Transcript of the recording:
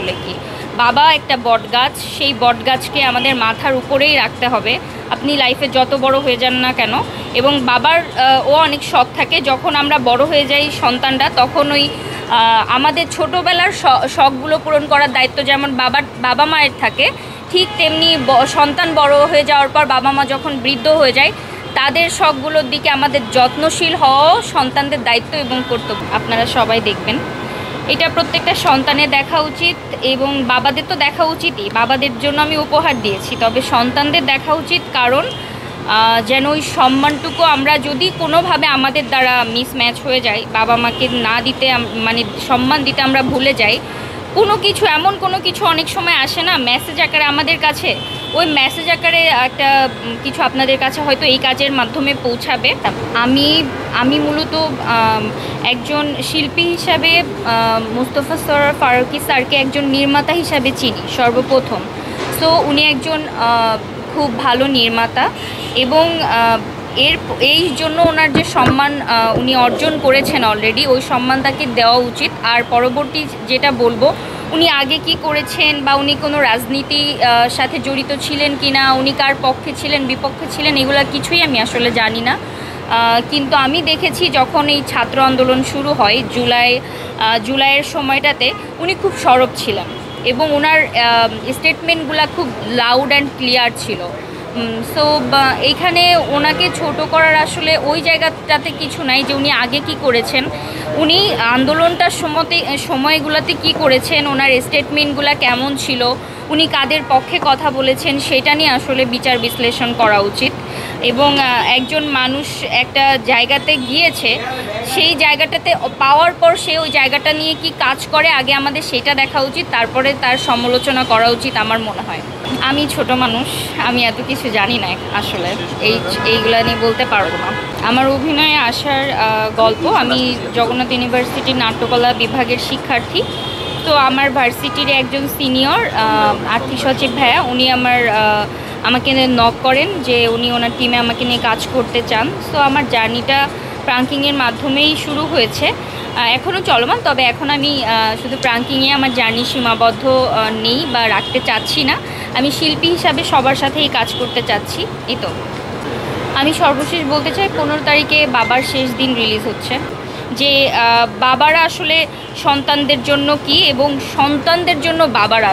আসলে কি। বাবা একটা বটগাছ, সেই বটগাছকে আমাদের মাথার উপরেই রাখতে হবে, আপনি লাইফে যত বড় হয়ে যান না কেন। এবং বাবার ও অনেক শখ থাকে, যখন আমরা বড় হয়ে যাই সন্তানরা, তখন ওই আমাদের ছোটোবেলার শখগুলো পূরণ করার দায়িত্ব যেমন বাবা মায়ের থাকে, ঠিক তেমনি সন্তান বড় হয়ে যাওয়ার পর বাবা মা যখন বৃদ্ধ হয়ে যায়, তাদের শখগুলোর দিকে আমাদের যত্নশীল হওয়াও সন্তানদের দায়িত্ব এবং কর্তব্য। আপনারা সবাই দেখবেন, এটা প্রত্যেকটা সন্তানের দেখা উচিত এবং বাবাদের তো দেখা উচিতই, বাবাদের জন্য আমি উপহার দিয়েছি, তবে সন্তানদের দেখা উচিত, কারণ যেন ওই সম্মানটুকু আমরা যদি কোনোভাবে আমাদের দ্বারা মিসম্যাচ হয়ে যায়, বাবা মাকে না দিতে মানে সম্মান দিতে আমরা ভুলে যাই, এমন কোনো কিছু অনেক সময় আসে না মেসেজ আকারে আমাদের কাছে, ওই মেসেজ আকারে একটা কিছু আপনাদের কাছে হয়তো এই কাজের মাধ্যমে পৌঁছাবে। আমি মূলত একজন শিল্পী হিসাবে মুস্তফা সরোয়ার ফারুকী স্যারকে একজন নির্মাতা হিসাবে চিনি সর্বপ্রথম। সো উনি একজন খুব ভালো নির্মাতা এবং এই জন্য ওনার যে সম্মান উনি অর্জন করেছেন অলরেডি, ওই সম্মান তাকে দেওয়া উচিত। আর পরবর্তী যেটা বলবো, উনি আগে কি করেছেন বা উনি কোনো রাজনীতি সাথে জড়িত ছিলেন কি না, উনি কার পক্ষে ছিলেন বিপক্ষে ছিলেন, এগুলো কিছুই আমি আসলে জানি না। কিন্তু আমি দেখেছি যখন এই ছাত্র আন্দোলন শুরু হয় জুলাইয়ের সময়টাতে, উনি খুব সরব ছিলেন এবং ওনার স্টেটমেন্টগুলো খুব লাউড অ্যান্ড ক্লিয়ার ছিল। সো এইখানে ওনাকে ছোট করার আসলে ওই জায়গাটাতে কিছু নাই যে উনি আগে কি করেছেন, উনি আন্দোলনটার সময়গুলোতে কি করেছেন, ওনার স্টেটমেন্টগুলো কেমন ছিল, উনি কাদের পক্ষে কথা বলেছেন, সেটা নিয়ে আসলে বিচার বিশ্লেষণ করা উচিত। এবং একজন মানুষ একটা জায়গাতে গিয়েছে, সেই জায়গাটাতে পাওয়ার পর সে ওই জায়গাটা নিয়ে কি কাজ করে, আগে আমাদের সেটা দেখা উচিত, তারপরে তার সমালোচনা করা উচিত আমার মনে হয়। আমি ছোট মানুষ, আমি এত কিছু জানি না আসলে, এইগুলা নিয়ে বলতে পারবো না। আমার অভিনয়ে আসার গল্প, আমি জগন্নাথ ইউনিভার্সিটির নাট্যকলা বিভাগের শিক্ষার্থী। তো আমার ভার্সিটির একজন সিনিয়র আর্থিক সচিব ভাইয়া, উনি আমাকে নক করেন যে উনি ওনার টিমে আমাকে নিয়ে কাজ করতে চান। সো আমার জার্নিটা প্রাঙ্কিংয়ের মাধ্যমেই শুরু হয়েছে, এখনও চলমান, তবে এখন আমি শুধু প্রাঙ্কিংয়ে আমার জার্নি সীমাবদ্ধ নেই বা রাখতে চাচ্ছি না। আমি শিল্পী হিসাবে সবার সাথেই কাজ করতে চাচ্ছি। এই তো আমি সর্বশেষ বলতে চাই, 15 তারিখে বাবার শেষ দিন রিলিজ হচ্ছে, যে বাবারা আসলে সন্তানদের জন্য কি এবং সন্তানদের জন্য বাবারা